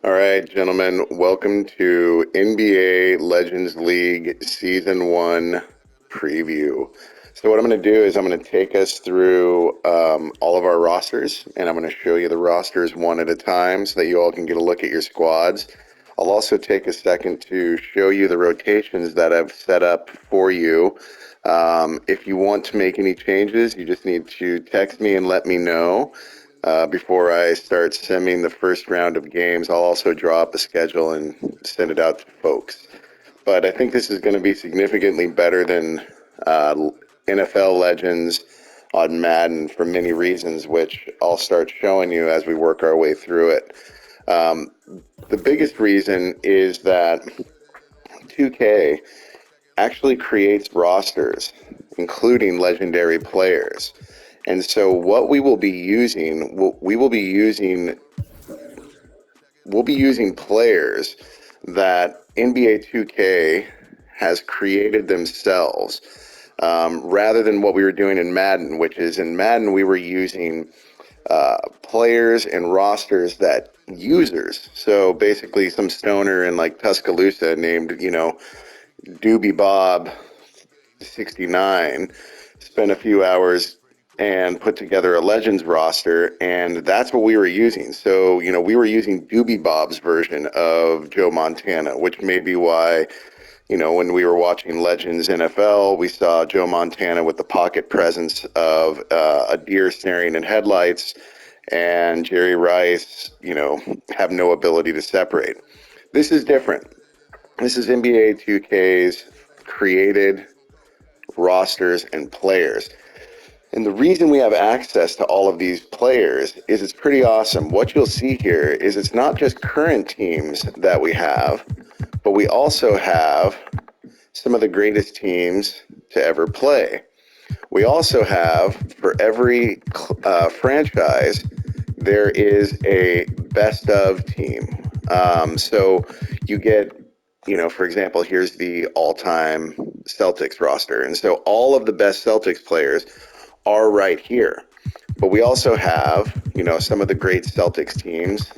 All right, gentlemen, welcome to NBA Legends League Season 1 preview. So, what I'm going to do is I'm going to take us through all of our rosters, and I'm going to show you the rosters one at a time so that you all can get a look at your squads. I'll also take a second to show you the rotations that I've set up for you. If you want to make any changes, you just need to text me and let me know. Before I start sending the first round of games, I'll also draw up a schedule and send it out to folks. But I think this is going to be significantly better than NFL Legends on Madden for many reasons, which I'll start showing you as we work our way through it. The biggest reason is that 2K actually creates rosters, including legendary players. And so what we will be using, we'll be using players that NBA 2K has created themselves, rather than what we were doing in Madden, which is in Madden we were using players and rosters that users. So basically, some stoner in like Tuscaloosa named Doobie Bob 69 spent a few hours and put together a Legends roster, and that's what we were using. So, we were using Doobie Bob's version of Joe Montana, which may be why, when we were watching Legends NFL, we saw Joe Montana with the pocket presence of a deer staring in headlights, and Jerry Rice, have no ability to separate. This is different. This is NBA 2K's created rosters and players. And the reason we have access to all of these players is it's pretty awesome. What you'll see here is it's not just current teams that we have, but we also have some of the greatest teams to ever play. We also have, for every franchise, there is a best of team. So you get, for example, here's the all-time Celtics roster. And so all of the best Celtics players are right here. But we also have, some of the great Celtics teams,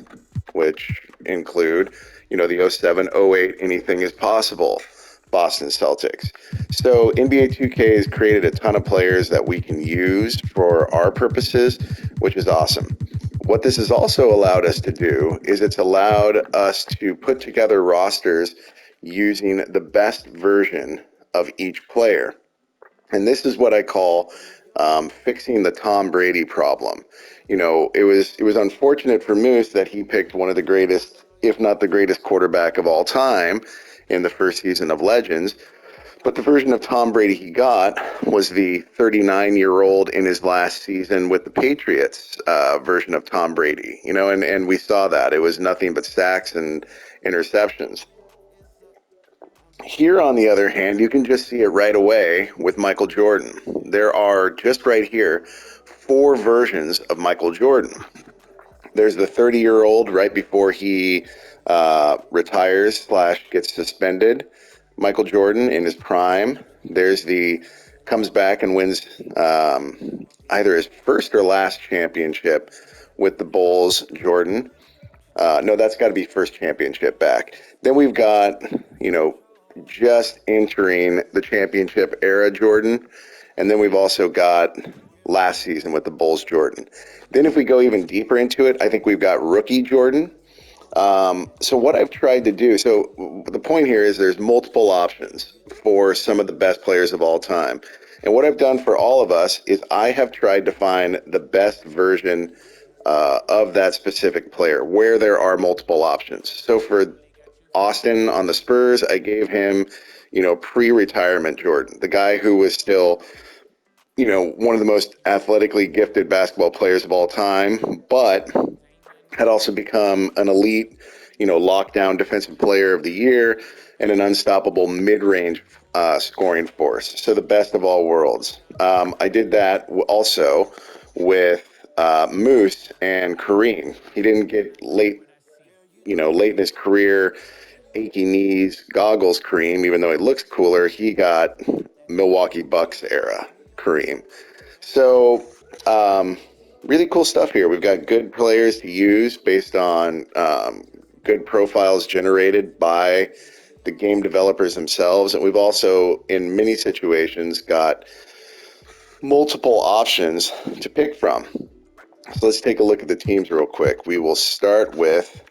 which include, the 07, 08, anything is possible Boston Celtics. So NBA 2K has created a ton of players that we can use for our purposes, which is awesome. What this has also allowed us to do is it's allowed us to put together rosters using the best version of each player. And this is what I call fixing the Tom Brady problem. It was unfortunate for Moose that he picked one of the greatest, if not the greatest, quarterback of all time in the first season of Legends. But the version of Tom Brady he got was the 39-year-old in his last season with the Patriots version of Tom Brady. And we saw that. It was nothing but sacks and interceptions. Here, on the other hand, you can just see it right away with Michael Jordan. There are, just right here, 4 versions of Michael Jordan. There's the 30-year-old right before he retires / gets suspended, Michael Jordan in his prime. There's the comes back and wins either his first or last championship with the Bulls, Jordan. No, that's got to be first championship back. Then we've got, just entering the championship era Jordan. And then we've also got last season with the Bulls Jordan. Then if we go even deeper into it, I think we've got rookie Jordan. So what I've tried to do, so the point here is there's multiple options for some of the best players of all time. And what I've done for all of us is I have tried to find the best version of that specific player where there are multiple options. So for Austin on the Spurs, I gave him, pre-retirement Jordan, the guy who was still, one of the most athletically gifted basketball players of all time, but had also become an elite, lockdown defensive player of the year and an unstoppable mid-range scoring force. So the best of all worlds. I did that also with Moose and Kareem. He didn't get late in his career, achy knees, goggles Kareem, even though he looks cooler. He got Milwaukee Bucks era Kareem. So, really cool stuff here. We've got good players to use based on good profiles generated by the game developers themselves. And we've also, in many situations, got multiple options to pick from. So let's take a look at the teams real quick. We will start with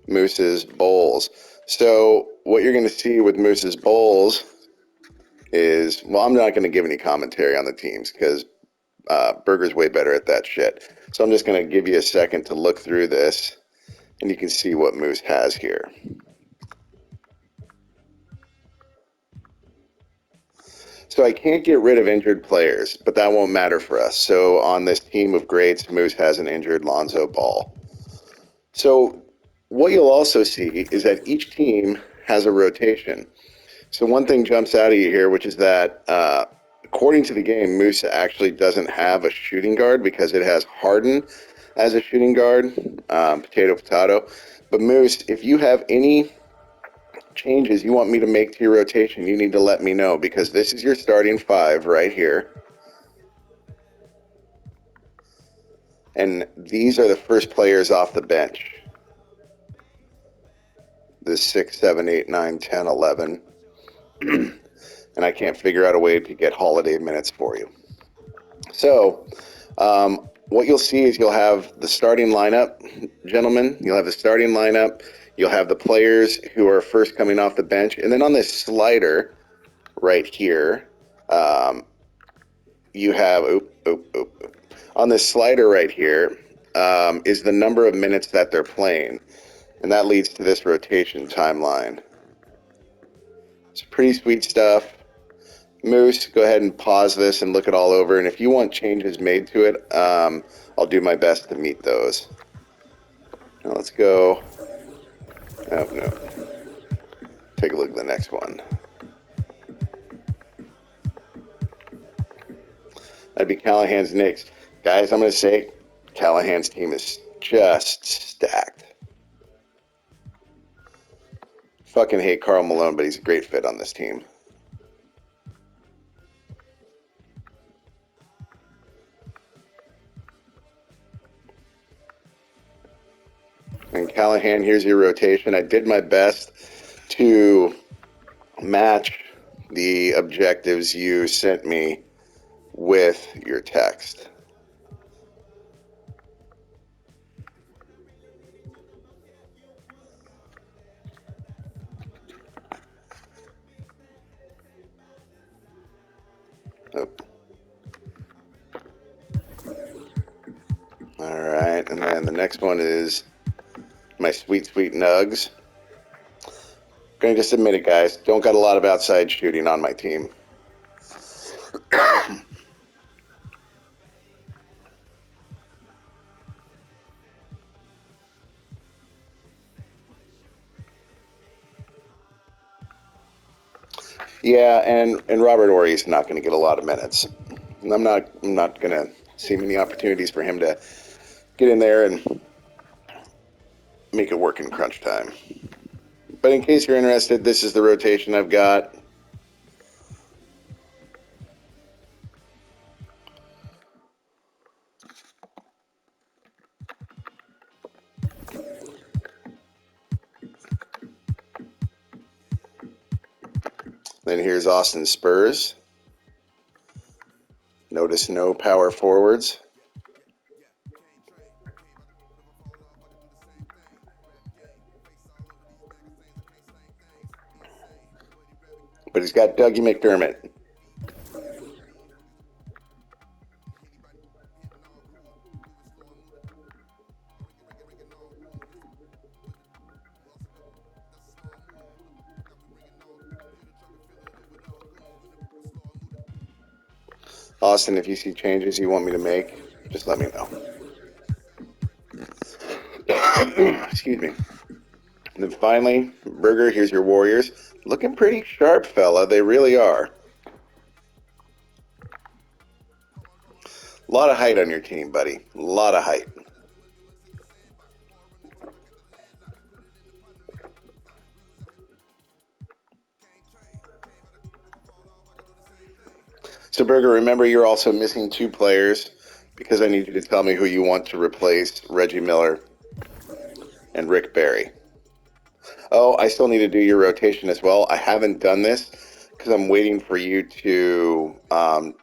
Moose's Bowls. So what you're going to see with Moose's Bowls is, well, I'm not going to give any commentary on the teams because Burger's way better at that shit. So I'm just going to give you a second to look through this, and you can see what Moose has here. So I can't get rid of injured players, but that won't matter for us. So on this team of greats, Moose has an injured Lonzo Ball. So what you'll also see is that each team has a rotation. So one thing jumps out at you here, which is that according to the game, Moose actually doesn't have a shooting guard because it has Harden as a shooting guard, potato. But Moose, if you have any changes you want me to make to your rotation, you need to let me know because this is your starting five right here. And these are the first players off the bench. The 6, 7, 8, 9, 10, 11. And I can't figure out a way to get holiday minutes for you. So what you'll see is you'll have the starting lineup, gentlemen. You'll have the starting lineup. You'll have the players who are first coming off the bench. And then on this slider right here, you have, on this slider right here is the number of minutes that they're playing. And that leads to this rotation timeline. It's pretty sweet stuff. Moose, go ahead and pause this and look it all over. And if you want changes made to it, I'll do my best to meet those. Now let's go. Oh, no. Take a look at the next one. That'd be Callahan's Knicks. Guys, I'm going to say Callahan's team is just stacked. Fucking hate Karl Malone, but he's a great fit on this team. And Callahan, here's your rotation. I did my best to match the objectives you sent me with your text. Oh. All right, and then the next one is my sweet nugs. Gonna just admit it, guys. Don't got a lot of outside shooting on my team. Yeah, and Robert Horry's not going to get a lot of minutes. I'm not going to see many opportunities for him to get in there and make it work in crunch time. But in case you're interested, this is the rotation I've got. Then here's Austin Spurs. Notice no power forwards. But he's got Dougie McDermott. Austin, if you see changes you want me to make, just let me know. Excuse me. And then finally, Burger, here's your Warriors. Looking pretty sharp, fella. They really are. A lot of height on your team, buddy. A lot of height. So, Burger, remember you're also missing two players because I need you to tell me who you want to replace Reggie Miller and Rick Barry. Oh, I still need to do your rotation as well. I haven't done this because I'm waiting for you to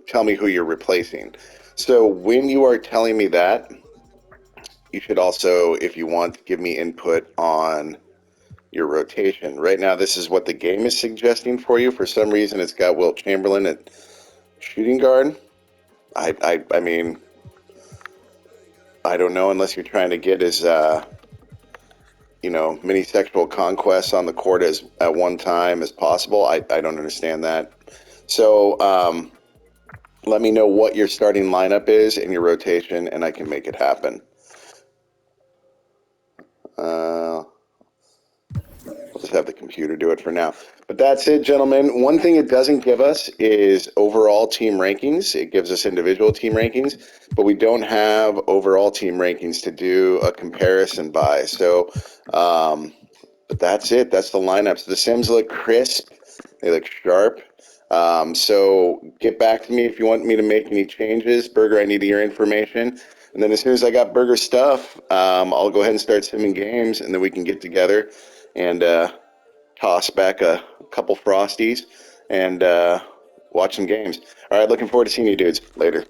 tell me who you're replacing. So when you are telling me that, you should also, if you want, give me input on your rotation. Right now, this is what the game is suggesting for you. For some reason, it's got Wilt Chamberlain at shooting guard. I mean, I don't know unless you're trying to get his, many sexual conquests on the court as at one time as possible. I don't understand that. So let me know what your starting lineup is in your rotation, and I can make it happen. We'll just have the computer do it for now. But that's it, gentlemen. One thing it doesn't give us is overall team rankings. It gives us individual team rankings, but we don't have overall team rankings to do a comparison by. So, but that's it. That's the lineups. The Sims look crisp. They look sharp. So get back to me if you want me to make any changes. Burger, I need your information. And then as soon as I got Burger stuff, I'll go ahead and start simming games, and then we can get together and toss back a couple Frosties and watch some games. All right, looking forward to seeing you dudes. Later.